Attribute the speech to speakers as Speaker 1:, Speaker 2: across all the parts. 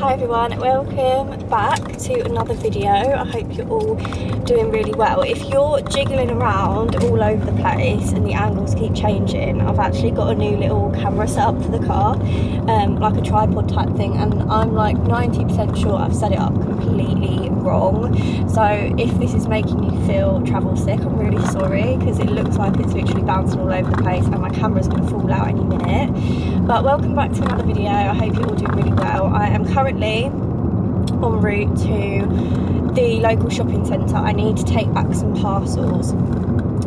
Speaker 1: Hi everyone, welcome back to another video. I hope you're all doing really well. If you're jiggling around all over the place and the angles keep changing, I've actually got a new little camera set up for the car, like a tripod type thing, and I'm like 90% sure I've set it up completely wrong. So if this is making you feel travel sick, I'm really sorry, because it looks like it's literally bouncing all over the place and my camera's going to fall out any minute. But welcome back to another video. I hope you're all doing really well. I am currently en route to the local shopping centre. I need to take back some parcels.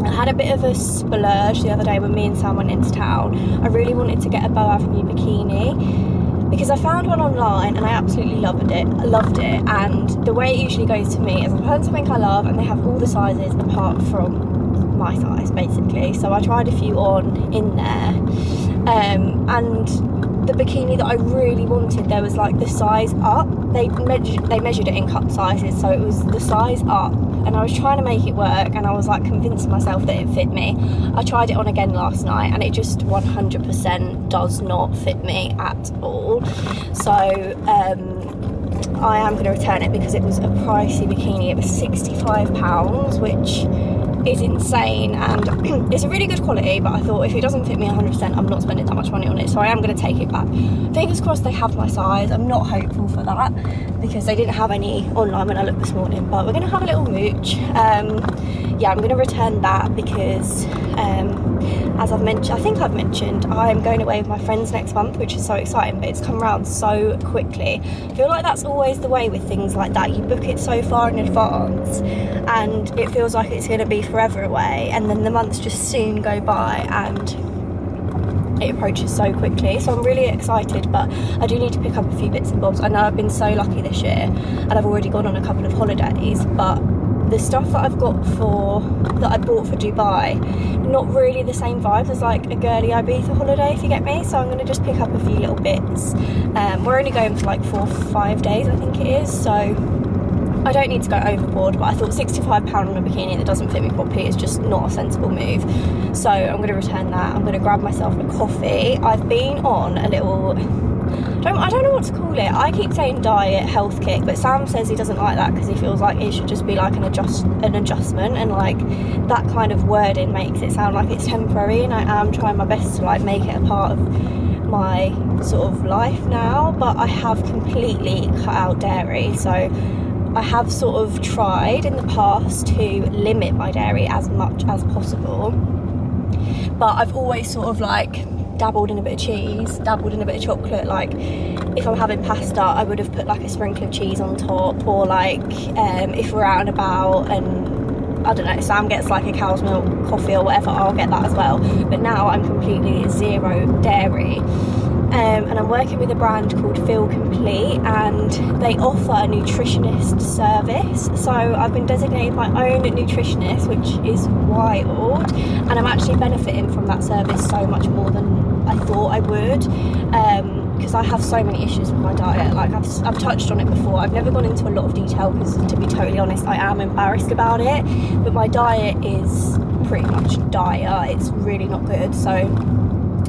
Speaker 1: I had a bit of a splurge the other day when me and Sam went into town. I really wanted to get a Bow Avenue bikini because I found one online and I absolutely loved it. And the way it usually goes to me is I find something I love and they have all the sizes apart from my size, basically. So I tried a few on in there, and the bikini that I really wanted, there was like the size up. They measured it in cup sizes, so it was the size up, and I was trying to make it work, and I was like convincing myself that it fit me. I tried it on again last night and it just 100% does not fit me at all. So I am going to return it because it was a pricey bikini. It was £65, which is insane, and it's a really good quality, but I thought if it doesn't fit me 100%, I'm not spending that much money on it, so I am going to take it back. Fingers crossed they have my size. I'm not hopeful for that because they didn't have any online when I looked this morning, but we're going to have a little mooch. Yeah, I'm going to return that because as I've mentioned, I think I've mentioned, I'm going away with my friends next month, which is so exciting, but it's come around so quickly. I feel like that's always the way with things like that. You book it so far in advance and it feels like it's going to be forever away, and then the months just soon go by and it approaches so quickly. So I'm really excited, but I do need to pick up a few bits and bobs. I know I've been so lucky this year and I've already gone on a couple of holidays, but the stuff that I've got that I bought for Dubai, not really the same vibes as like a girly Ibiza holiday, if you get me. So I'm going to just pick up a few little bits. We're only going for like 4 or 5 days, I think it is, so I don't need to go overboard, but I thought £65 on a bikini that doesn't fit me properly is just not a sensible move. So I'm going to return that. I'm going to grab myself a coffee. I've been on a little, I don't know what to call it. I keep saying diet, health kick, but Sam says he doesn't like that because he feels like it should just be like an adjustment, and like that kind of wording makes it sound like it's temporary, and I am trying my best to like make it a part of my sort of life now. But I have completely cut out dairy, so I have sort of tried in the past to limit my dairy as much as possible, but I've always sort of like dabbled in a bit of cheese, dabbled in a bit of chocolate. Like if I'm having pasta, I would have put like a sprinkle of cheese on top, or like if we're out and about and I don't know, Sam gets like a cow's milk coffee or whatever, I'll get that as well. But now I'm completely zero dairy. And I'm working with a brand called Feel Complete, and they offer a nutritionist service. So I've been designated my own nutritionist, which is wild, and I'm actually benefiting from that service so much more than I thought I would, because I have so many issues with my diet. Like I've touched on it before. I've never gone into a lot of detail because, to be totally honest, I am embarrassed about it, but my diet is pretty much dire. It's really not good. So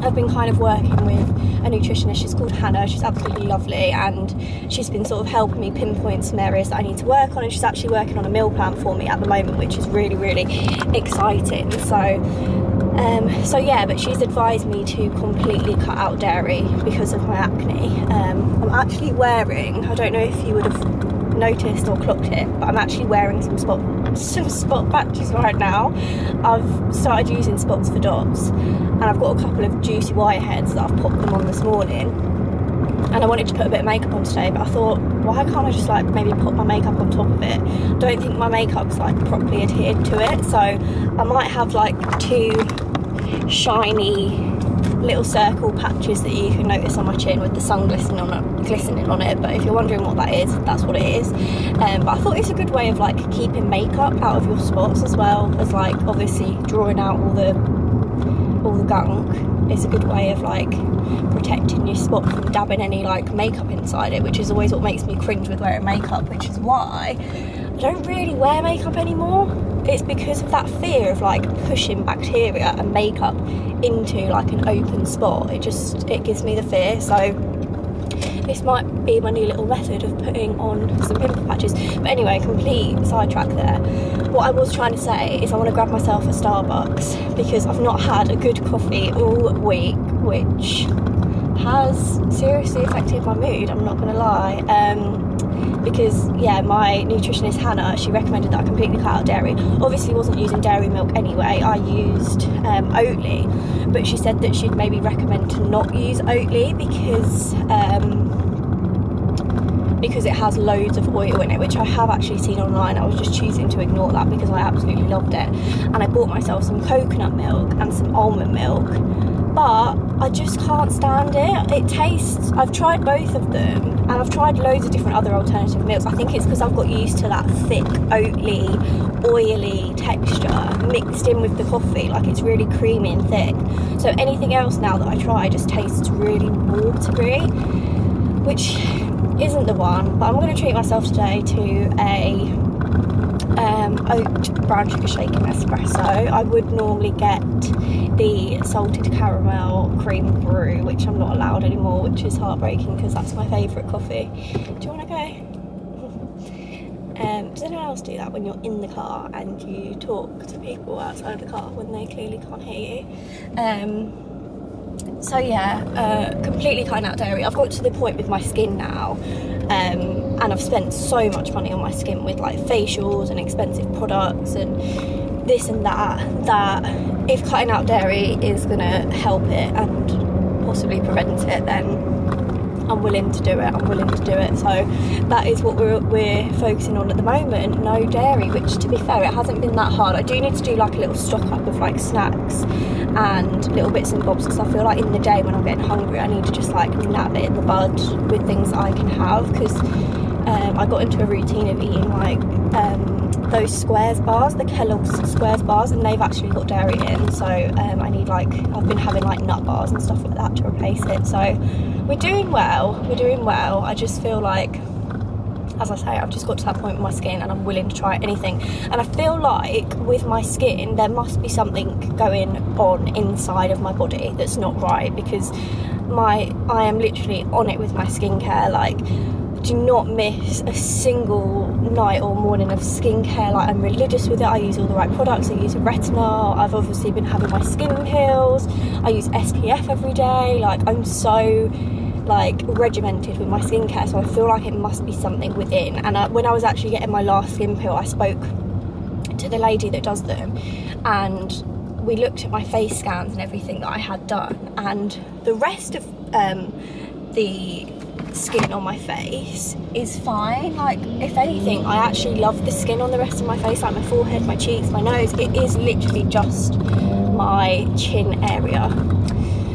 Speaker 1: I've been kind of working with a nutritionist. She's called Hannah. She's absolutely lovely, and she's been sort of helping me pinpoint some areas that I need to work on, and she's actually working on a meal plan for me at the moment, which is really, really exciting. So yeah, but she's advised me to completely cut out dairy because of my acne. I'm actually wearing, I don't know if you would have noticed or clocked it, but I'm actually wearing some spot patches right now. I've started using spots for dots, and I've got a couple of juicy whiteheads that I've popped them on this morning, and I wanted to put a bit of makeup on today, but I thought, why can't I just like maybe put my makeup on top of it? I don't think my makeup's like properly adhered to it, so I might have like 2 shiny little circle patches that you can notice on my chin with the sun glistening on it. But if you're wondering what that is, that's what it is. But I thought it's a good way of like keeping makeup out of your spots, as well as like obviously drawing out all the gunk. It's a good way of like protecting your spot from dabbing any like makeup inside it, which is always what makes me cringe with wearing makeup, which is why I don't really wear makeup anymore. It's because of that fear of like pushing bacteria and makeup into like an open spot. It gives me the fear. So this might be my new little method of putting on some pimple patches. But anyway, complete sidetrack there. What I was trying to say is I want to grab myself a Starbucks because I've not had a good coffee all week, which has seriously affected my mood, I'm not going to lie. Because yeah, my nutritionist Hannah, she recommended that I completely cut out dairy. Obviously wasn't using dairy milk anyway, I used Oatly, but she said that she'd maybe recommend to not use Oatly because it has loads of oil in it, which I have actually seen online. I was just choosing to ignore that because I absolutely loved it. And I bought myself some coconut milk and some almond milk, but I just can't stand it. It tastes, I've tried both of them and I've tried loads of different other alternative milks. I think it's because I've got used to that thick, oatly, oily texture mixed in with the coffee. Like, it's really creamy and thick. So anything else now that I try just tastes really watery, which isn't the one. But I'm going to treat myself today to a oat brown sugar shaken espresso. I would normally get the salted caramel cream brew, which I'm not allowed anymore, which is heartbreaking because that's my favourite coffee. Do you want to go? Does anyone else do that when you're in the car and you talk to people outside the car when they clearly can't hear you? So yeah, completely cutting out dairy. I've got to the point with my skin now, and I've spent so much money on my skin with like facials and expensive products and this and that, that if cutting out dairy is going to help it and possibly prevent it, then I'm willing to do it. I'm willing to do it. So that is what we're focusing on at the moment. No dairy, which to be fair, it hasn't been that hard. I do need to do like a little stock up of like snacks and little bits and bobs, because I feel like in the day when I'm getting hungry, I need to just like nab it in the bud with things that I can have, because I got into a routine of eating like those Squares bars, the Kellogg's Squares bars, and they've actually got dairy in. So I need like, I've been having like nut bars and stuff like that to replace it. So we're doing well, we're doing well. I just feel like, as I say, I've just got to that point with my skin and I'm willing to try anything. And I feel like with my skin, there must be something going on inside of my body that's not right, because I am literally on it with my skincare. Like, do not miss a single night or morning of skincare. Like, I'm religious with it. I use all the right products. I use a retinol. I've obviously been having my skin pills. I use SPF every day. Like, I'm so like regimented with my skincare, so I feel like it must be something within. And when I was actually getting my last skin pill, I spoke to the lady that does them, and we looked at my face scans and everything that I had done, and the rest of the skin on my face is fine. Like, if anything, I actually love the skin on the rest of my face, like my forehead, my cheeks, my nose. It is literally just my chin area.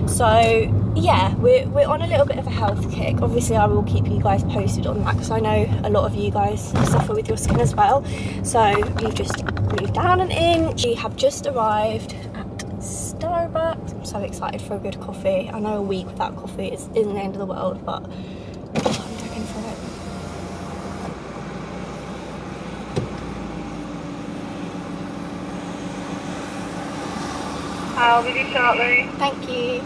Speaker 1: So yeah, we're on a little bit of a health kick. Obviously I will keep you guys posted on that, because I know a lot of you guys suffer with your skin as well. So you just move down an inch. We have just arrived at Starbucks. I'm so excited for a good coffee. I know a week without coffee isn't the end of the world, but I'm dying for it.
Speaker 2: I'll be you shortly.
Speaker 1: Thank you.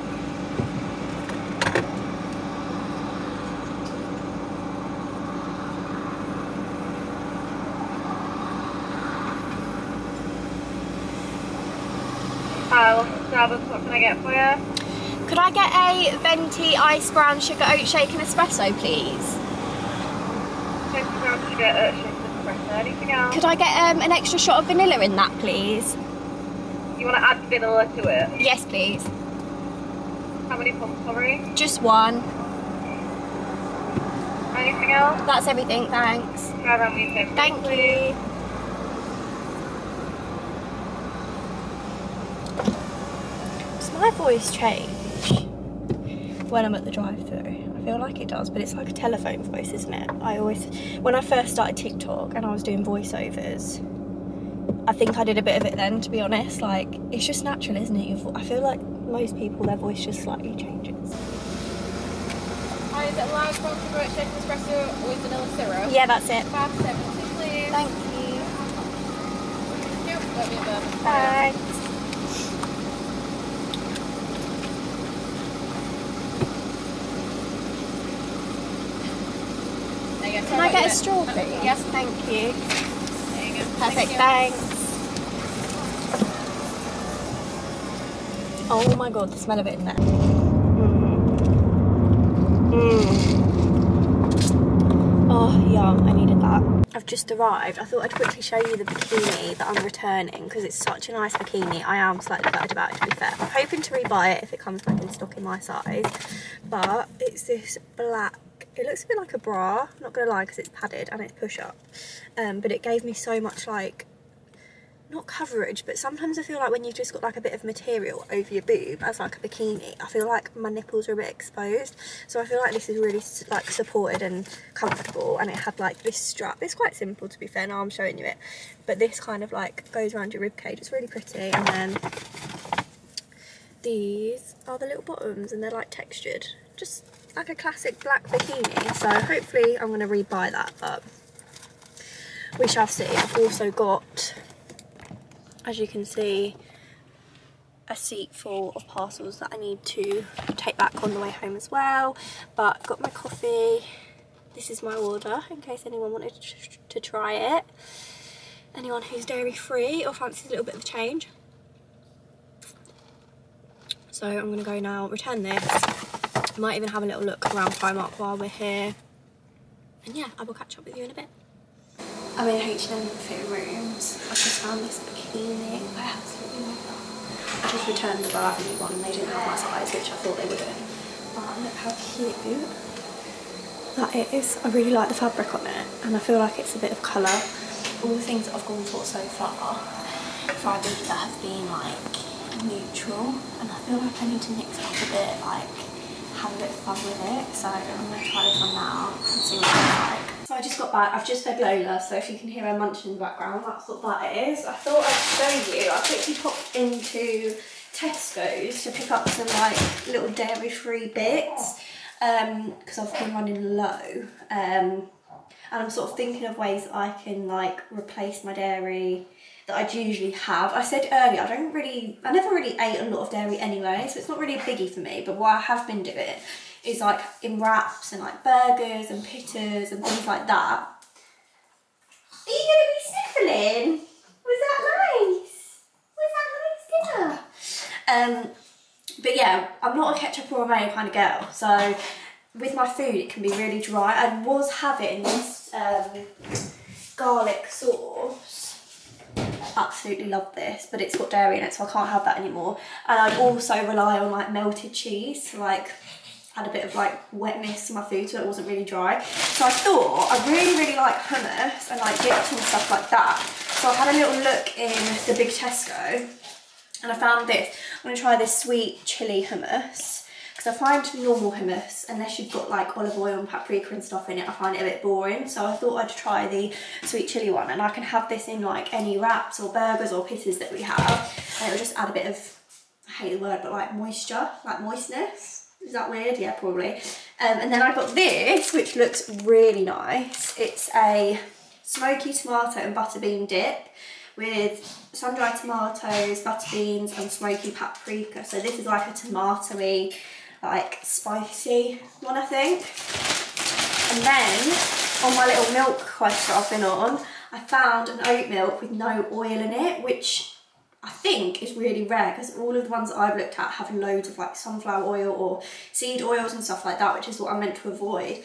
Speaker 2: Starbucks, what can I get for you?
Speaker 1: Could I get a venti ice brown sugar oat shaken espresso, please?
Speaker 2: 20 grams sugar, oat shaken espresso. Anything else?
Speaker 1: Could I get an extra shot of vanilla in that, please?
Speaker 2: You want to add vanilla to it?
Speaker 1: Yes, please.
Speaker 2: How many pumps, sorry?
Speaker 1: Just one.
Speaker 2: Anything else?
Speaker 1: That's everything, thanks.
Speaker 2: Try around me, please.
Speaker 1: Thank you. Does my voice change when I'm at the drive-thru? I feel like it does, but it's like a telephone voice, isn't it? When I first started TikTok and I was doing voiceovers, I think I did a bit of it then, to be honest. Like, it's just natural, isn't it? I feel like most people, their voice just slightly changes.
Speaker 3: Hi, is it large brown sugar oat shaken espresso with vanilla syrup?
Speaker 1: Yeah, that's it.
Speaker 3: 570, please.
Speaker 1: Thank you.
Speaker 3: Yep, let me have a
Speaker 1: Thanks.
Speaker 3: Yeah,
Speaker 1: Can I get a straw, please?
Speaker 3: Yes.
Speaker 1: Thank you.
Speaker 3: There you go.
Speaker 1: Perfect,
Speaker 3: Thank you.
Speaker 1: thanks. Oh my god, the smell of it in there. Oh, yum, I needed that. I've just arrived. I thought I'd quickly show you the bikini that I'm returning because it's such a nice bikini. I am slightly gutted about it, to be fair. I'm hoping to rebuy it if it comes back in stock in my size. But it's this black, it looks a bit like a bra, not gonna lie, because it's padded and it's push-up. But it gave me so much, like, not coverage, but sometimes I feel like when you've just got like a bit of material over your boob as like a bikini, I feel like my nipples are a bit exposed. So I feel like this is really like supported and comfortable, and it had like this strap. It's quite simple, to be fair, now I'm showing you it, but this kind of like goes around your rib cage. It's really pretty. And then these are the little bottoms, and they're like textured, just like a classic black bikini. So hopefully I'm going to rebuy that, but we shall see. I've also got, as you can see, a seat full of parcels that I need to take back on the way home as well. But got my coffee. This is my order in case anyone wanted to try it. Anyone who's dairy free or fancies a little bit of a change. So I'm going to go now, return this. I might even have a little look around Primark while we're here. And yeah, I will catch up with you in a bit. I'm in H&M Fit Rooms. I just found this bikini. I absolutely love that. I just returned the Burberry one and they didn't have my size, which I thought they wouldn't. But look how cute that is. I really like the fabric on it, and I feel like it's a bit of colour. All the things that I've gone for so far, fabrics that have been like neutral, and I feel like I need to mix it up a bit, like have a bit of fun with it. So I'm going to try this one now and see what it's like. So I just got back, I've just fed Lola, so if you can hear her munching in the background, that's what that is. I thought I'd show you. I quickly popped into Tesco's to pick up some like little dairy-free bits, because I've been running low. And I'm sort of thinking of ways that I can like replace my dairy that I'd usually have. I said earlier, I never really ate a lot of dairy anyway, so it's not really a biggie for me, but what I have been doing is like in wraps and like burgers and pittas and things like that. Are you going to be sniffling? Was that nice? Was that nice dinner? But yeah, I'm not a ketchup or a mayo kind of girl, so with my food it can be really dry. I was having this garlic sauce. Absolutely love this, but it's got dairy in it, so I can't have that anymore. And I'd also rely on like melted cheese to like add a bit of like wetness to my food so it wasn't really dry. So I thought I really like hummus and like dips and stuff like that. So I had a little look in the big Tesco and I found this. I'm going to try this sweet chilli hummus, because I find normal hummus, unless you've got like olive oil and paprika and stuff in it, I find it a bit boring. So I thought I'd try the sweet chilli one, and I can have this in like any wraps or burgers or pittas that we have, and it will just add a bit of, I hate the word, but like moisture, like moistness. Is that weird? Yeah, probably. And then I got this, which looks really nice. It's a smoky tomato and butter bean dip with sun-dried tomatoes, butter beans and smoky paprika. So this is like a tomatoey, like spicy one, I think. And then on my little milk quest that I've been on, I found an oat milk with no oil in it, which I think is really rare, because all of the ones that I've looked at have loads of like sunflower oil or seed oils and stuff like that, which is what I'm meant to avoid.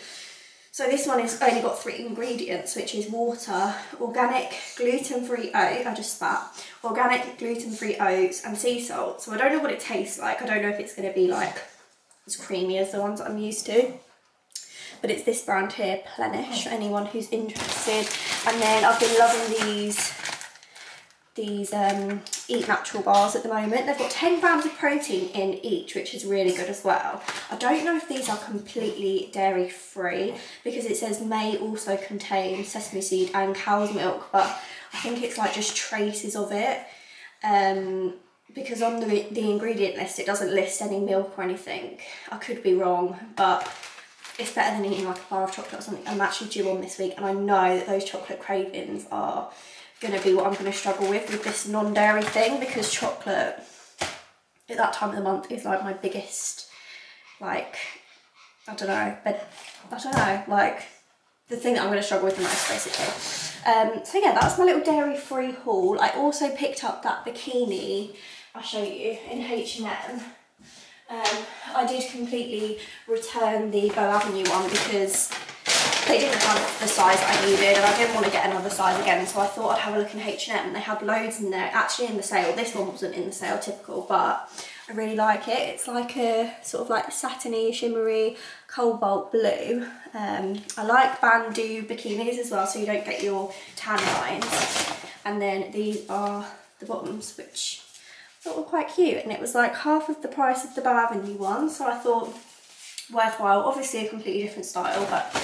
Speaker 1: So this one has only got 3 ingredients, which is water, organic gluten-free oat, I just spat, organic gluten-free oats and sea salt. So I don't know what it tastes like. I don't know if it's going to be like as creamy as the ones that I'm used to. But it's this brand here, Plenish, for anyone who's interested. And then I've been loving these Eat Natural bars at the moment. They've got 10 grams of protein in each, which is really good as well. I don't know if these are completely dairy free, because it says may also contain sesame seed and cow's milk, but I think it's like just traces of it, because on the ingredient list it doesn't list any milk or anything. I could be wrong, but it's better than eating like a bar of chocolate or something. I'm actually due on this week, and I know that those chocolate cravings are going to be what I'm going to struggle with this non-dairy thing, because chocolate at that time of the month is like my biggest, like, I don't know, like the thing that I'm going to struggle with the most, basically. So yeah, that's my little dairy-free haul. I also picked up that bikini, I'll show you, in H&M. I did completely return the Bow Avenue one because they didn't have the size I needed and I didn't want to get another size again, so I thought I'd have a look in H&M. They had loads in there, actually in the sale. This one wasn't in the sale, typical, but I really like it. It's like a sort of like satiny, shimmery, cobalt blue. I like bandeau bikinis as well, so you don't get your tan lines. And then these are the bottoms, which I thought were quite cute, and it was like half of the price of the Bow Avenue one, so I thought worthwhile. Obviously a completely different style, but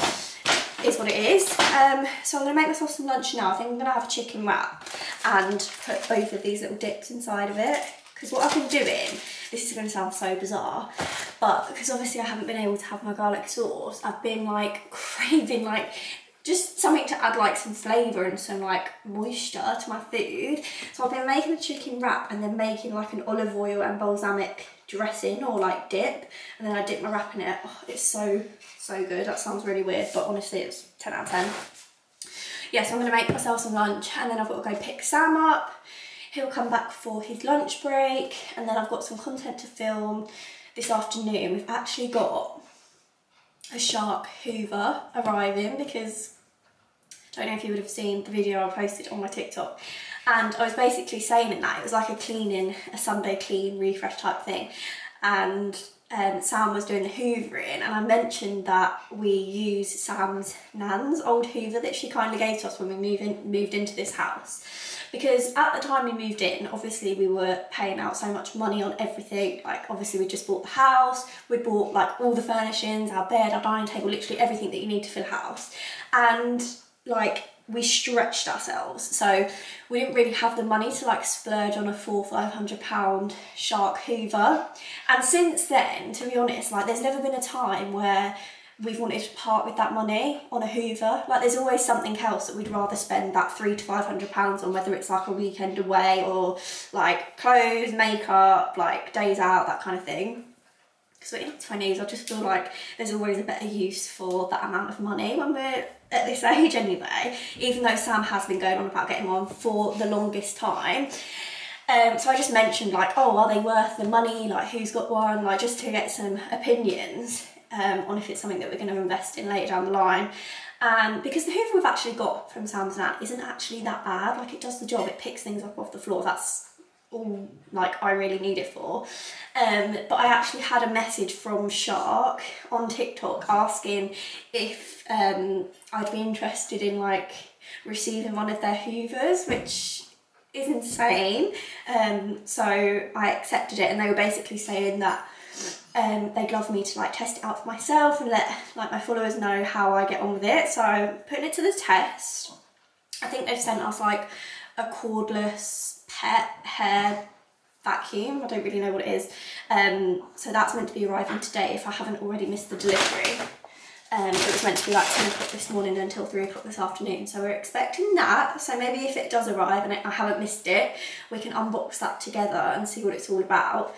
Speaker 1: is what it is. So I'm going to make myself some lunch now. I think I'm going to have a chicken wrap and put both of these little dips inside of it, because what I've been doing, this is going to sound so bizarre, but because obviously I haven't been able to have my garlic sauce, I've been like craving like just something to add like some flavour and some like moisture to my food. So I've been making a chicken wrap and then making like an olive oil and balsamic dressing or like dip, and then I dip my wrap in it. Oh, it's so good. That sounds really weird, but honestly it's 10 out of 10. Yeah, so I'm going to make myself some lunch and then I've got to go pick Sam up. He'll come back for his lunch break, and then I've got some content to film this afternoon. We've actually got a shark hoover arriving because I don't know if you would have seen the video I posted on my TikTok, and I was basically saying in that it was like a Sunday clean refresh type thing, and Sam was doing the hoovering, and I mentioned that we use Sam's nan's old hoover that she kindly gave to us when we moved into this house. Because at the time we moved in, obviously we were paying out so much money on everything. Like obviously we just bought the house, we bought like all the furnishings, our bed, our dining table, literally everything that you need to fill a house. And like we stretched ourselves. So we didn't really have the money to like splurge on a £400–500 shark hoover. And since then, to be honest, like there's never been a time where we've wanted to part with that money on a hoover. Like there's always something else that we'd rather spend that £300–500 on, whether it's like a weekend away or like clothes, makeup, like days out, that kind of thing. Because we're in our 20s, I just feel like there's always a better use for that amount of money when we're at this age anyway, even though Sam has been going on about getting one for the longest time. So I just mentioned like, oh, are they worth the money? Like who's got one? Like just to get some opinions on if it's something that we're going to invest in later down the line. And because the hoover we've actually got from Sam's nan isn't actually that bad, like it does the job, it picks things up off the floor, that's all like I really need it for. But I actually had a message from Shark on TikTok asking if I'd be interested in like receiving one of their hoovers, which is insane. So I accepted it, and they were basically saying that they'd love me to like test it out for myself and let like my followers know how I get on with it. So putting it to the test. I think they've sent us like a cordless pet hair vacuum. I don't really know what it is. So that's meant to be arriving today if I haven't already missed the delivery. It was meant to be like 10 o'clock this morning until 3 o'clock this afternoon, so we're expecting that. So maybe if it does arrive and I haven't missed it, we can unbox that together and see what it's all about.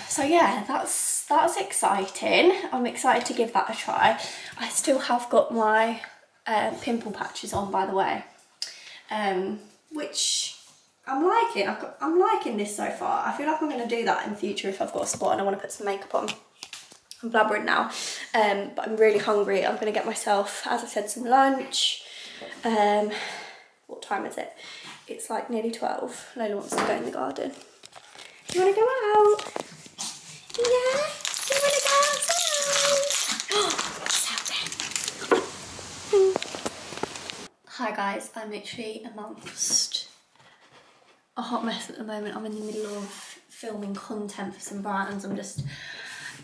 Speaker 1: So yeah, that's exciting. I'm excited to give that a try. I still have got my pimple patches on, by the way, which I'm liking. I'm liking this so far. I feel like I'm going to do that in the future if I've got a spot and I want to put some makeup on. I'm blabbering now, but I'm really hungry. I'm going to get myself, as I said, some lunch. What time is it? It's like nearly 12. Lola wants to go in the garden. Do you want to go out? Yeah? Do you want to go outside? Oh, it's out there. Hi guys, I'm literally amongst a hot mess at the moment. I'm in the middle of filming content for some brands. I'm just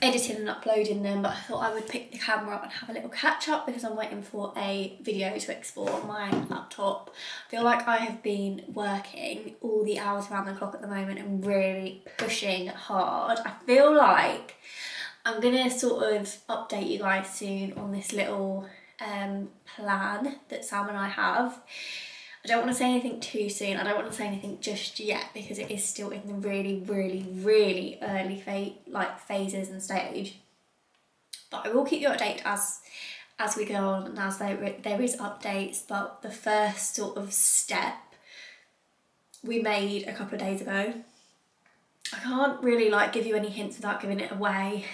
Speaker 1: editing and uploading them, but I thought I would pick the camera up and have a little catch up because I'm waiting for a video to export on my laptop. I feel like I have been working all the hours around the clock at the moment and really pushing hard. I feel like I'm gonna sort of update you guys soon on this little plan that Sam and I have. I don't want to say anything too soon. I don't want to say anything just yet because it is still in the really, really, really early phases and stage. But I will keep you updated as as we go on and as there is updates, but the first sort of step we made a couple of days ago. I can't really like give you any hints without giving it away.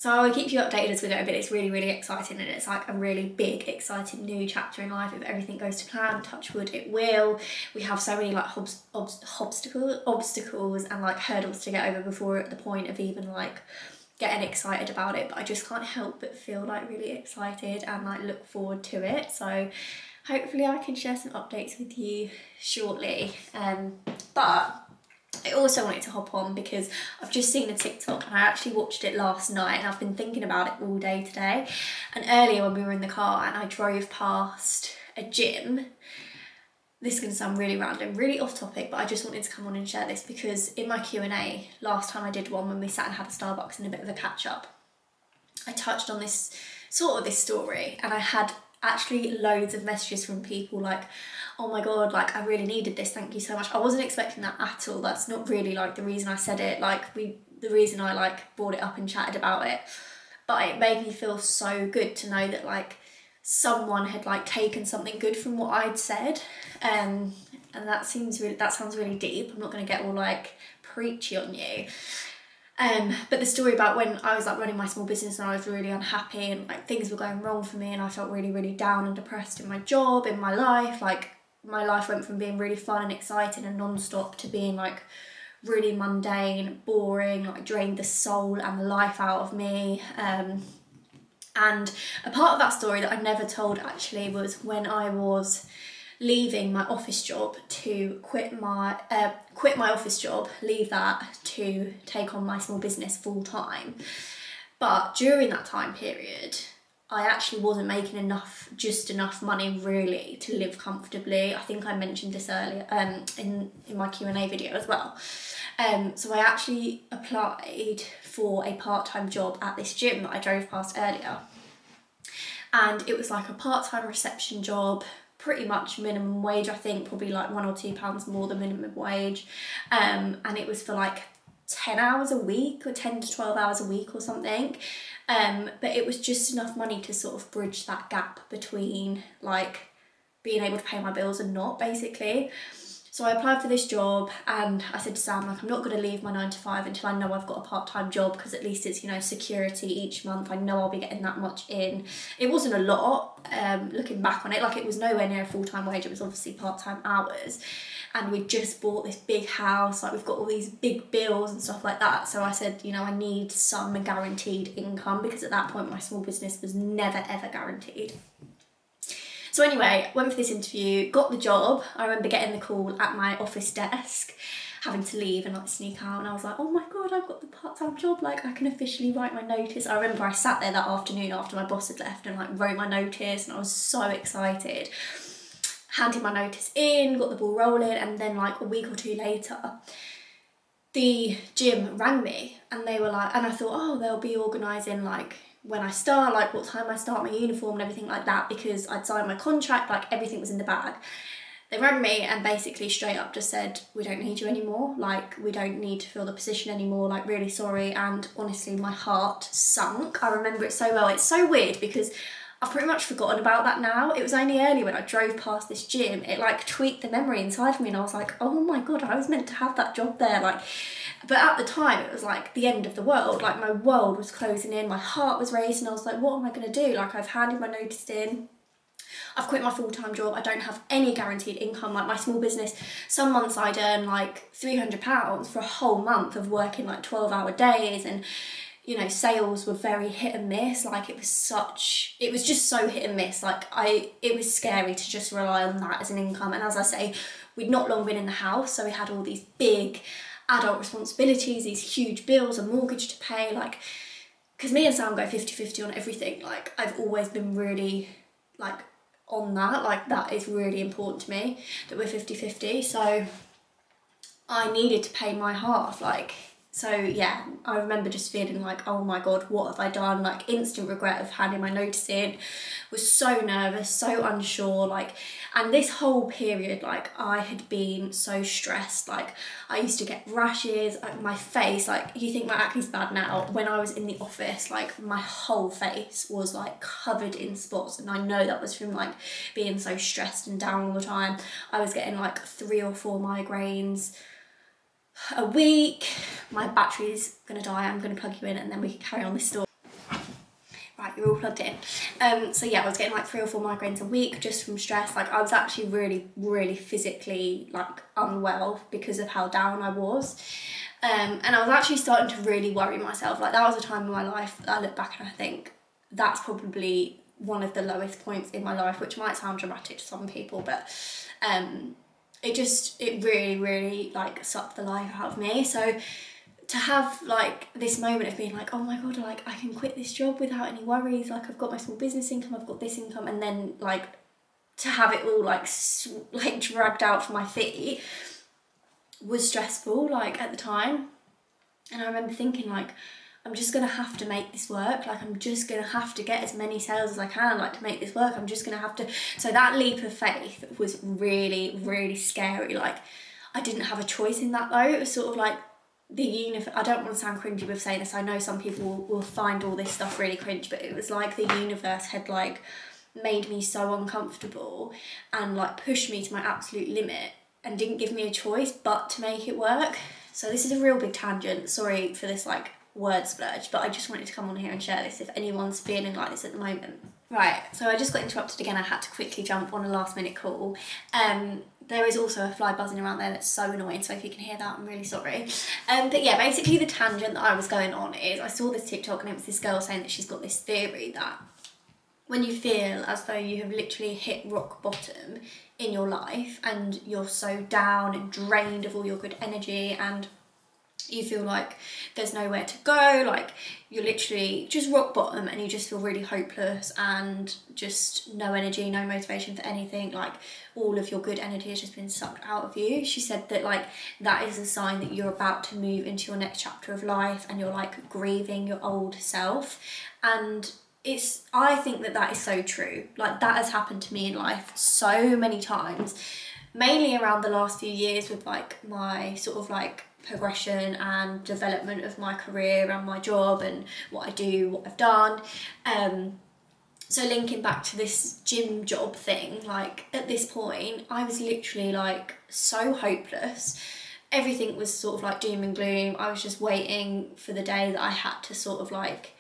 Speaker 1: So I'll keep you updated as we go, but it's really, really exciting, and it's like a really big, exciting new chapter in life. If everything goes to plan, touch wood, it will. We have so many like obstacles and like hurdles to get over before we're at the point of even like getting excited about it, but I just can't help but feel like really excited and like look forward to it. So hopefully I can share some updates with you shortly. But I also wanted to hop on because I've just seen a TikTok and I actually watched it last night, and I've been thinking about it all day today. And earlier when we were in the car and I drove past a gym, this is going to sound really random, really off topic, but I just wanted to come on and share this because in my Q&A last time I did one when we sat and had a Starbucks and a bit of a catch up, I touched on this story, and I had actually loads of messages from people like, oh my god, like I really needed this, thank you so much. I wasn't expecting that at all. That's not really like the reason I said it, like the reason I like brought it up and chatted about it, but it made me feel so good to know that like someone had like taken something good from what I'd said, and that sounds really deep. I'm not going to get all like preachy on you. But the story about when I was like running my small business and I was really unhappy and like things were going wrong for me and I felt really, really down and depressed in my job, in my life. Like my life went from being really fun and exciting and non-stop to being like really mundane, boring, like drained the soul and the life out of me. And a part of that story that I never told actually was when I was leaving my office job to quit my office job, leave that to take on my small business full time. But during that time period, I actually wasn't making just enough money really to live comfortably. I think I mentioned this earlier in my Q&A video as well. So I actually applied for a part-time job at this gym that I drove past earlier. And it was like a part-time reception job, pretty much minimum wage, I think, probably like £1 or £2 more than minimum wage. And it was for like 10 hours a week or 10 to 12 hours a week or something. But it was just enough money to sort of bridge that gap between like being able to pay my bills and not, basically. So I applied for this job and I said to Sam, like, I'm not going to leave my 9 to 5 until I know I've got a part-time job, because at least it's, you know, security each month. I know I'll be getting that much in. It wasn't a lot, looking back on it, like it was nowhere near a full-time wage. It was obviously part-time hours. And we just bought this big house, like we've got all these big bills and stuff like that. So I said, you know, I need some guaranteed income, because at that point my small business was never ever guaranteed. So anyway, went for this interview, got the job. I remember getting the call at my office desk, having to leave and like sneak out, and I was like, oh my god, I've got the part-time job, like I can officially write my notice. I remember I sat there that afternoon after my boss had left and like wrote my notice, and I was so excited. Handed my notice in, got the ball rolling, and then like a week or two later, the gym rang me and they were like, and I thought, oh, they'll be organising like when I start, like what time I start, my uniform and everything like that, because I'd signed my contract, like everything was in the bag. They rang me and basically straight up just said, we don't need you anymore, like we don't need to fill the position anymore, like really sorry. And honestly, my heart sunk. I remember it so well. It's so weird because I've pretty much forgotten about that now. It was only earlier when I drove past this gym, it like tweaked the memory inside of me, and I was like, oh my god, I was meant to have that job there. Like, but at the time it was like the end of the world. Like my world was closing in, my heart was racing. I was like, what am I gonna do? Like I've handed my notice in, I've quit my full-time job, I don't have any guaranteed income. Like my small business, some months I'd earn like £300 for a whole month of working like 12-hour days, and you know, sales were very hit and miss. Like it was just so hit and miss. Like it was scary to just rely on that as an income. And as I say, we'd not long been in the house, so we had all these big adult responsibilities, these huge bills, a mortgage to pay, like, because me and Sam go 50-50 on everything. Like I've always been really like on that, like that is really important to me, that we're 50-50. So I needed to pay my half, like So yeah, I remember just feeling like, oh my God, what have I done? Like instant regret of handing my notice in. Was so nervous, so unsure, like, and this whole period, like, I had been so stressed. Like, I used to get rashes, like, my face, like, you think my acne's bad now. When I was in the office, like, my whole face was, like, covered in spots, and I know that was from, like, being so stressed and down all the time. I was getting, like, 3 or 4 migraines a week. My battery's gonna die, I'm gonna plug you in and then we can carry on this story. Right, you're all plugged in. So yeah, I was getting like 3 or 4 migraines a week just from stress. Like I was actually really physically like unwell because of how down I was. And I was actually starting to really worry myself. Like that was a time in my life that I look back and I think that's probably one of the lowest points in my life, which might sound dramatic to some people, but it really like sucked the life out of me. So to have like this moment of being like, oh my God, like I can quit this job without any worries, like I've got my small business income, I've got this income, and then like to have it all like dragged out from my feet was stressful like at the time. And I remember thinking like, I'm just gonna have to make this work, like I'm just gonna have to get as many sales as I can, like to make this work, I'm just gonna have to. So that leap of faith was really scary. Like I didn't have a choice in that though. It was sort of like the universe, I don't want to sound cringy with saying this, I know some people will find all this stuff really cringe, but it was like the universe had like made me so uncomfortable and like pushed me to my absolute limit and didn't give me a choice but to make it work. So this is a real big tangent, sorry for this like word splurge, but I just wanted to come on here and share this if anyone's feeling like this at the moment. Right, so I just got interrupted again, I had to quickly jump on a last minute call. There is also a fly buzzing around there that's so annoying, so if you can hear that, I'm really sorry. But yeah, basically the tangent that I was going on is I saw this TikTok and it was this girl saying that she's got this theory that when you feel as though you have literally hit rock bottom in your life and you're so down and drained of all your good energy and you feel like there's nowhere to go, like you're literally just rock bottom and you just feel really hopeless and just no energy, no motivation for anything, like all of your good energy has just been sucked out of you. She said that like that is a sign that you're about to move into your next chapter of life and you're like grieving your old self. And I think that that is so true. Like that has happened to me in life so many times, mainly around the last few years with like my sort of like progression and development of my career and my job and what I do, what I've done. So linking back to this gym job thing, like at this point I was literally like so hopeless. Everything was sort of like doom and gloom. I was just waiting for the day that I had to sort of like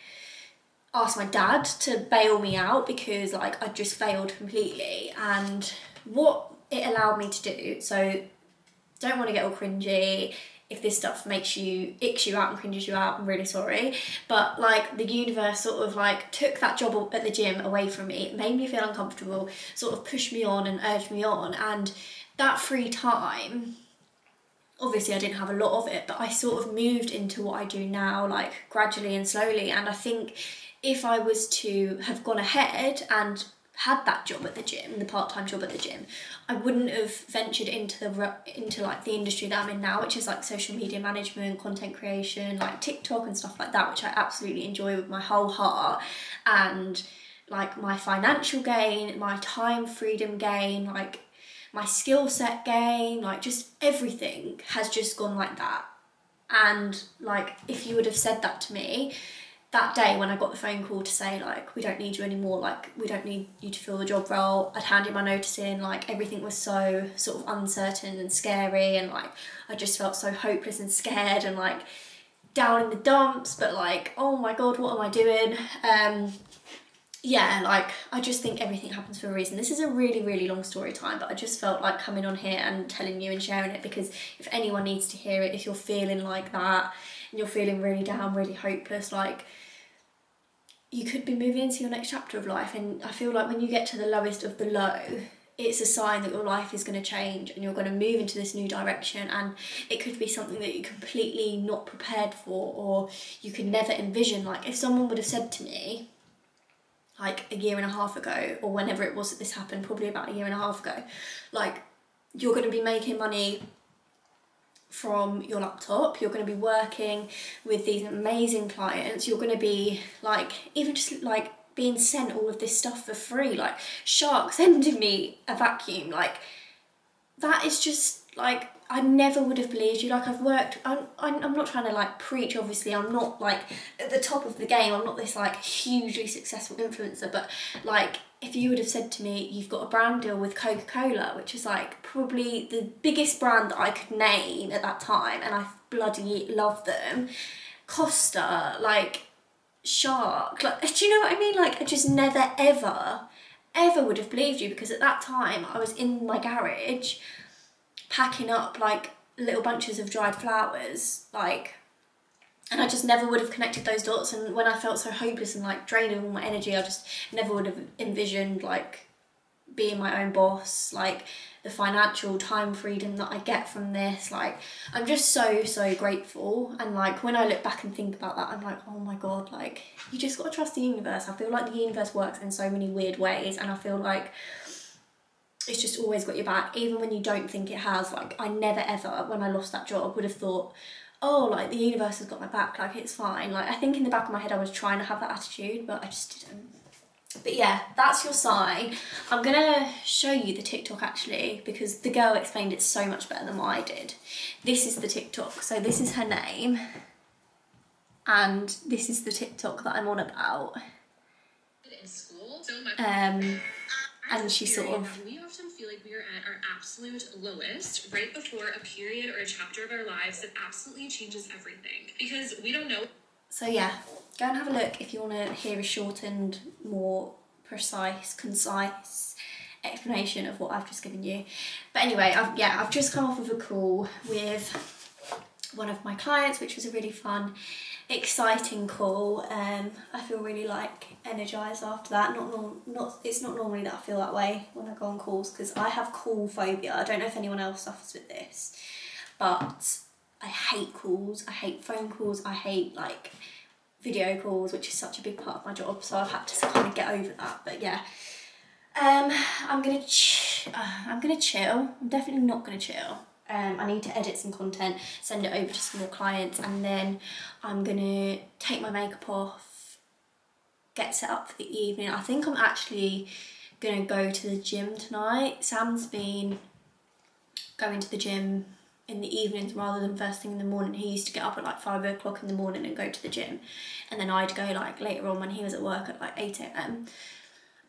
Speaker 1: ask my dad to bail me out because like I just failed completely. And what it allowed me to do, so don't want to get all cringy, if this stuff makes you, icks you out and cringes you out, I'm really sorry. But like the universe sort of like took that job at the gym away from me. It made me feel uncomfortable, sort of pushed me on and urged me on. And that free time, obviously I didn't have a lot of it, but I sort of moved into what I do now, like gradually and slowly. And I think if I was to have gone ahead and had that job at the gym, the part-time job at the gym, I wouldn't have ventured into like the industry that I'm in now, which is like social media management, content creation, like TikTok and stuff like that, which I absolutely enjoy with my whole heart. And like my financial gain, my time freedom gain, like my skill set gain, like just everything has just gone like that. And like if you would have said that to me that day when I got the phone call to say like we don't need you anymore, like we don't need you to fill the job role, I'd handed my notice in, like everything was so sort of uncertain and scary, and like I just felt so hopeless and scared and like down in the dumps, but like oh my God, what am I doing? Yeah, like I just think everything happens for a reason. This is a really long story time, but I just felt like coming on here and telling you and sharing it, because if anyone needs to hear it, if you're feeling like that and you're feeling really down, really hopeless, like you could be moving into your next chapter of life. And I feel like when you get to the lowest of the low, it's a sign that your life is going to change and you're going to move into this new direction. And it could be something that you're completely not prepared for, or you could never envision. Like if someone would have said to me like a year and a half ago, or whenever it was that this happened, probably about a year and a half ago, like you're going to be making money from your laptop, you're going to be working with these amazing clients, you're going to be like, even just like being sent all of this stuff for free, like Shark sending me a vacuum, like that is just like, I never would have believed you. Like I've worked, I'm not trying to like preach, obviously I'm not like at the top of the game, I'm not this like hugely successful influencer, but like if you would have said to me, you've got a brand deal with Coca-Cola, which is like probably the biggest brand that I could name at that time, and I bloody love them, Costa, like Shark, like, do you know what I mean? Like I just never ever would have believed you, because at that time I was in my garage packing up like little bunches of dried flowers, like, and I just never would have connected those dots. And when I felt so hopeless and like drained of all my energy, I just never would have envisioned like being my own boss, like the financial time freedom that I get from this. Like I'm just so grateful, and like when I look back and think about that, I'm like, oh my god, like you just gotta trust the universe. I feel like the universe works in so many weird ways, and I feel like it's just always got your back, even when you don't think it has. Like I never ever, when I lost that job, would have thought, oh, like the universe has got my back, like it's fine. Like I think in the back of my head I was trying to have that attitude, but I just didn't. But yeah, that's your sign. I'm gonna show you the TikTok actually, because the girl explained it so much better than what I did. This is the TikTok, so this is her name, and this is the TikTok that I'm on about.
Speaker 4: In school, so much.
Speaker 1: And she sort of...
Speaker 4: We often feel like we are at our absolute lowest right before a period or a chapter of our lives that absolutely changes everything, because we don't know.
Speaker 1: So yeah, go and have a look if you want to hear a shortened, more precise, concise explanation of what I've just given you. But anyway, I've just come off of a call with one of my clients, which was a really fun, exciting call. I feel really like energized after that. It's not normally that I feel that way when I go on calls, because I have call phobia. I don't know if anyone else suffers with this, but I hate calls. I hate phone calls. I hate like video calls, which is such a big part of my job, so I've had to kind of get over that. But yeah, I'm gonna chill. I'm definitely not gonna chill. I need to edit some content, send it over to some more clients, and then I'm gonna take my makeup off, get set up for the evening. I think I'm actually gonna go to the gym tonight. Sam's been going to the gym in the evenings rather than first thing in the morning. He used to get up at like 5 o'clock in the morning and go to the gym, and then I'd go like later on when he was at work at like 8 AM.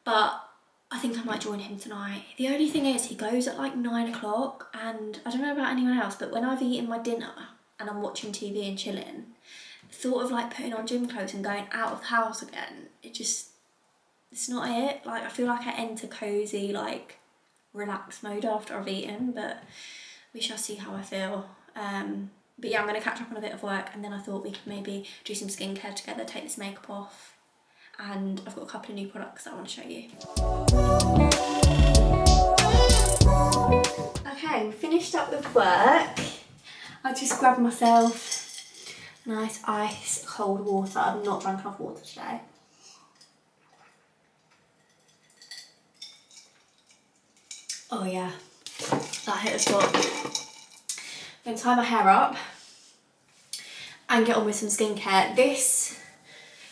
Speaker 1: But I think I might join him tonight. The only thing is he goes at like 9 o'clock, and I don't know about anyone else, but when I've eaten my dinner and I'm watching TV and chilling, the thought of like putting on gym clothes and going out of the house again, it's not it. Like I feel like I enter cozy, like relaxed mode after I've eaten, but we shall see how I feel. But yeah, I'm gonna catch up on a bit of work, and then I thought we could maybe do some skincare together, take this makeup off, and I've got a couple of new products that I want to show you. Okay, we finished up with work. I just grabbed myself a nice ice cold water. I've not drunk enough water today. Oh yeah, that hit a spot. I'm going to tie my hair up and get on with some skincare. This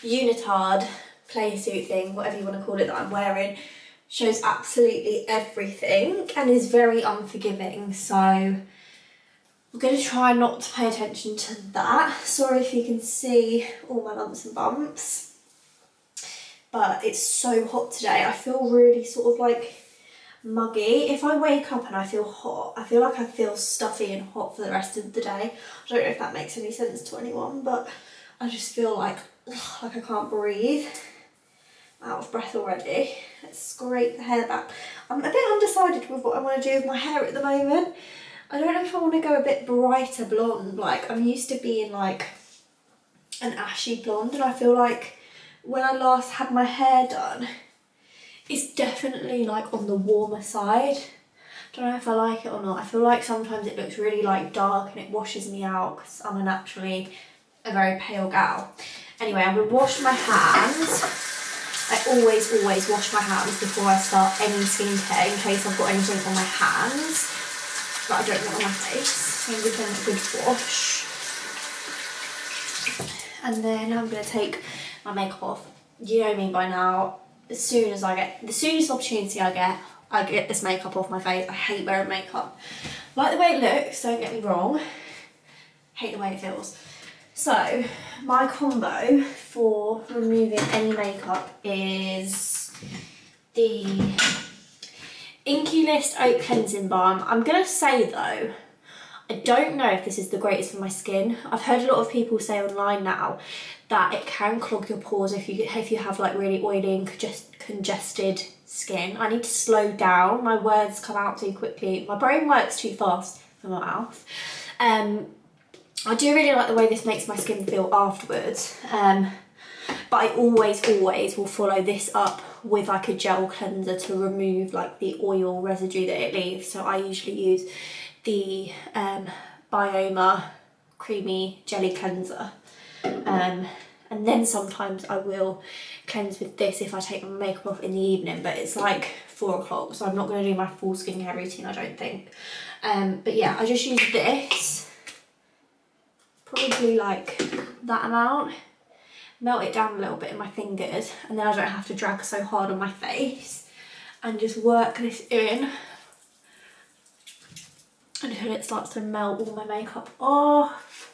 Speaker 1: unitard play suit thing, whatever you want to call it, that I'm wearing shows absolutely everything and is very unforgiving, so I'm going to try not to pay attention to that. Sorry if you can see all my lumps and bumps, but it's so hot today. I feel really sort of like muggy. If I wake up and I feel hot, I feel like I feel stuffy and hot for the rest of the day. I don't know if that makes any sense to anyone, but I just feel like I can't breathe. I'm out of breath already. Let's scrape the hair back. I'm a bit undecided with what I want to do with my hair at the moment. I don't know if I want to go a bit brighter blonde. Like I'm used to being like an ashy blonde, and I feel like when I last had my hair done, it's definitely like on the warmer side. Don't know if I like it or not. I feel like sometimes it looks really like dark and it washes me out because I'm naturally a very pale gal. Anyway, I'm gonna wash my hands. I always wash my hands before I start any skincare in case I've got anything on my hands that I don't want on my face. So I'm giving it a good wash. And then I'm going to take my makeup off. You know me by now. The soonest opportunity I get this makeup off my face. I hate wearing makeup. Like the way it looks, don't get me wrong. Hate the way it feels. So, my combo for removing any makeup is the Inky List Oat Cleansing Balm. I'm going to say though, I don't know if this is the greatest for my skin. I've heard a lot of people say online now that it can clog your pores if you have like really oily and congested skin. I need to slow down. My words come out too quickly. My brain works too fast for my mouth. I do really like the way this makes my skin feel afterwards. But I always will follow this up with like a gel cleanser to remove like the oil residue that it leaves. So I usually use the Bioma Creamy Jelly Cleanser. And then sometimes I will cleanse with this if I take my makeup off in the evening, but it's like 4 o'clock, so I'm not going to do my full skincare routine, I don't think. But yeah, I just use this, probably like that amount, melt it down a little bit in my fingers, and then I don't have to drag so hard on my face, and just work this in until it starts to melt all my makeup off.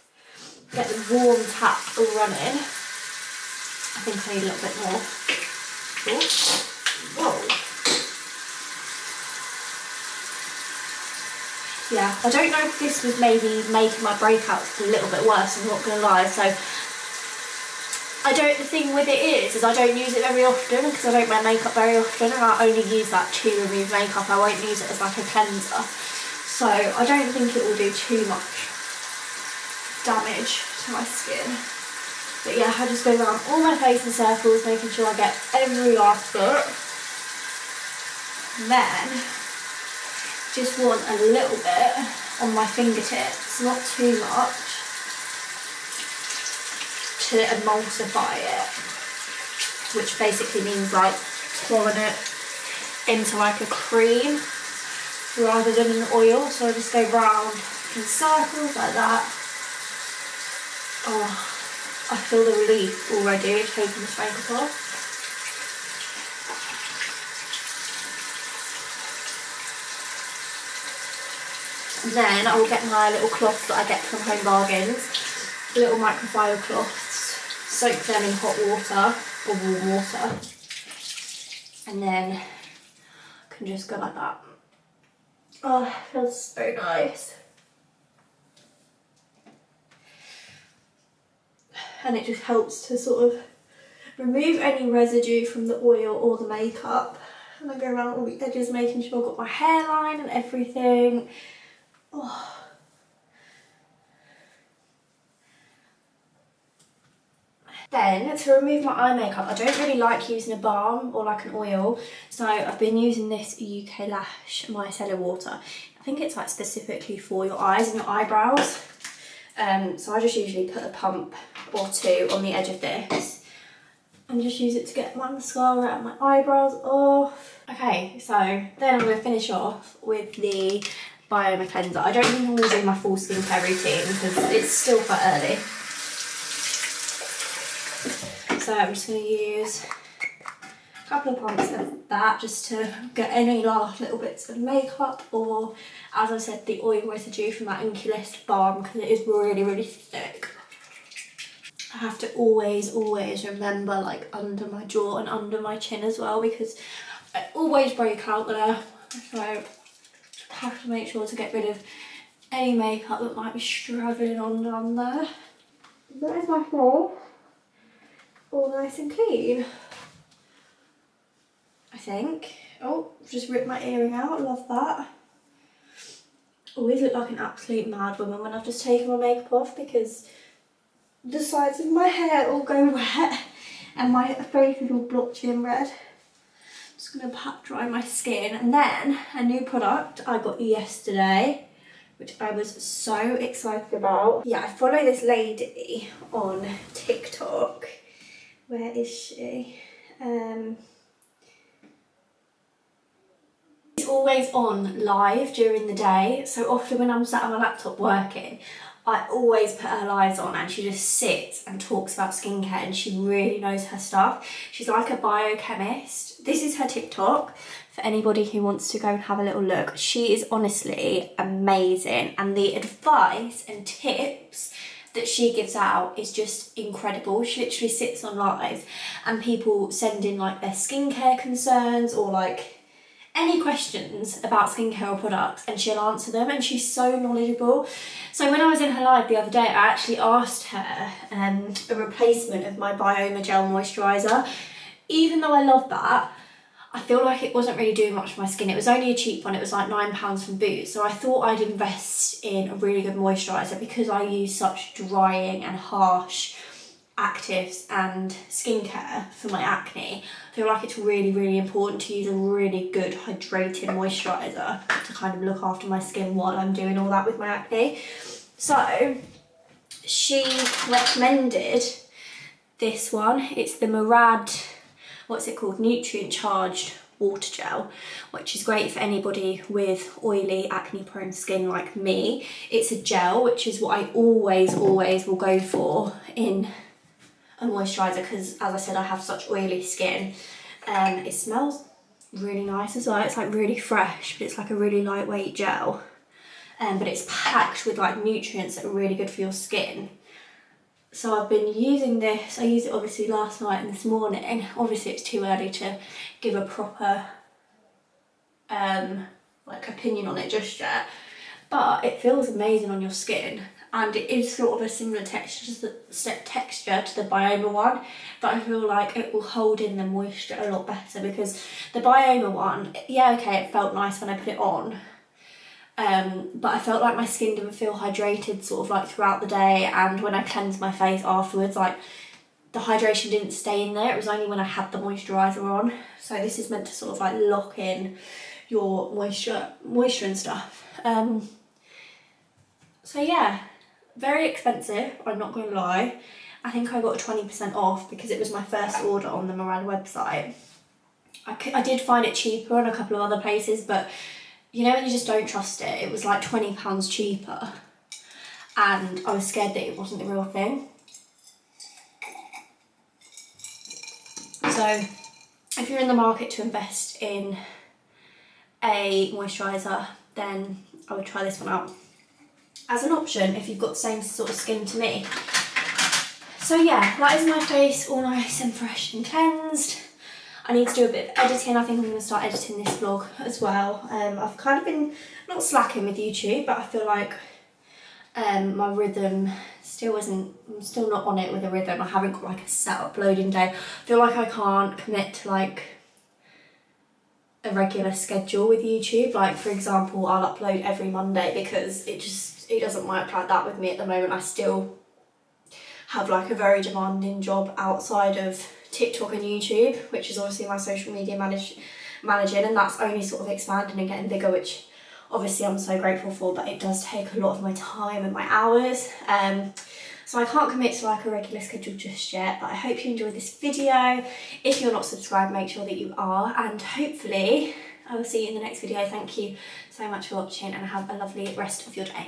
Speaker 1: Get the warm tap running. I think I need a little bit more. Ooh. Whoa. Yeah, I don't know if this was maybe making my breakouts a little bit worse, I'm not going to lie. So, the thing with it is I don't use it very often because I don't wear makeup very often, and I only use that to remove makeup. I won't use it as like a cleanser. So, I don't think it will do too much damage to my skin. But yeah, I just go around all my face in circles, making sure I get every last bit. Then, just want a little bit on my fingertips, not too much, to emulsify it, which basically means like pouring it into like a cream rather than an oil. So I just go round in circles like that. Oh, I feel the relief already of taking this makeup off. And then I will get my little cloths that I get from Home Bargains, little microfiber cloths, soak them in hot water or warm water, and then I can just go like that. Oh, it feels so nice. And it just helps to sort of remove any residue from the oil or the makeup. And I go around all the edges, making sure I've got my hairline and everything. Oh. Then, to remove my eye makeup, I don't really like using a balm or like an oil, so I've been using this UK Lash micellar water. I think it's like specifically for your eyes and your eyebrows. So I just usually put a pump or two on the edge of this and just use it to get my mascara and my eyebrows off. Okay, so then I'm going to finish off with the Bioma cleanser. I don't think I'm going to do my full skincare routine because it's still quite early. So I'm just going to use a couple of pumps of that just to get any last little bits of makeup, or as I said, the oil residue from that Inky List balm, because it is really, really thick. I have to always remember like under my jaw and under my chin as well, because I always break out there. So I have to make sure to get rid of any makeup that might be struggling on down there. There's my hair, all nice and clean, I think. Oh, just ripped my earring out, love that. Always look like an absolute mad woman when I've just taken my makeup off, because the sides of my hair all go wet and my face is all blotchy and red. Just going to pat dry my skin. And then a new product I got yesterday, which I was so excited about. Yeah, I follow this lady on TikTok. Where is she? is always on live during the day, so often when I'm sat on my laptop working, I always put her lives on and she just sits and talks about skincare, and she really knows her stuff. She's like a biochemist. This is her TikTok for anybody who wants to go and have a little look. She is honestly amazing, and the advice and tips that she gives out is just incredible. She literally sits on live and people send in like their skincare concerns or like any questions about skincare or products, and she'll answer them, and she's so knowledgeable. So when I was in her live the other day, I actually asked her a replacement of my Bioma Gel Moisturiser. Even though I love that, I feel like it wasn't really doing much for my skin. It was only a cheap one, it was like £9 from Boots, so I thought I'd invest in a really good moisturiser because I use such drying and harsh actives and skincare for my acne. I feel like it's really, really important to use a really good hydrating moisturiser to kind of look after my skin while I'm doing all that with my acne. So she recommended this one. It's the Murad, what's it called, nutrient charged water gel, which is great for anybody with oily acne prone skin like me. It's a gel, which is what I always will go for in a moisturiser because, as I said, I have such oily skin. It smells really nice as well. It's like really fresh, but it's like a really lightweight gel, but it's packed with like nutrients that are really good for your skin. So I've been using this. I used it obviously last night and this morning. Obviously it's too early to give a proper like opinion on it just yet, but it feels amazing on your skin, and it is sort of a similar texture to the Bioma one, but I feel like it will hold in the moisture a lot better because the Bioma one, yeah, okay, it felt nice when I put it on, but I felt like my skin didn't feel hydrated sort of like throughout the day, and when I cleansed my face afterwards, like the hydration didn't stay in there. It was only when I had the moisturiser on. So this is meant to sort of like lock in your moisture and stuff. So yeah, very expensive, I'm not going to lie. I think I got 20% off because it was my first order on the Murad website. I did find it cheaper on a couple of other places, but you know when you just don't trust it, it was like £20 cheaper, and I was scared that it wasn't the real thing. So if you're in the market to invest in a moisturiser, then I would try this one out as an option if you've got the same sort of skin to me. So yeah, that is my face all nice and fresh and cleansed. I need to do a bit of editing. I think I'm going to start editing this vlog as well. I've kind of been, not slacking with YouTube, but I feel like my rhythm still isn't, I'm still not on it with a rhythm. I haven't got like a set uploading day. I feel like I can't commit to like a regular schedule with YouTube. Like for example, I'll upload every Monday because it doesn't work like that with me at the moment. I still have like a very demanding job outside of TikTok and YouTube, which is obviously my social media managing, and that's only sort of expanding and getting bigger, which obviously I'm so grateful for, but it does take a lot of my time and my hours. So I can't commit to like a regular schedule just yet, but I hope you enjoyed this video. If you're not subscribed, make sure that you are, and hopefully I will see you in the next video. Thank you so much for watching and have a lovely rest of your day.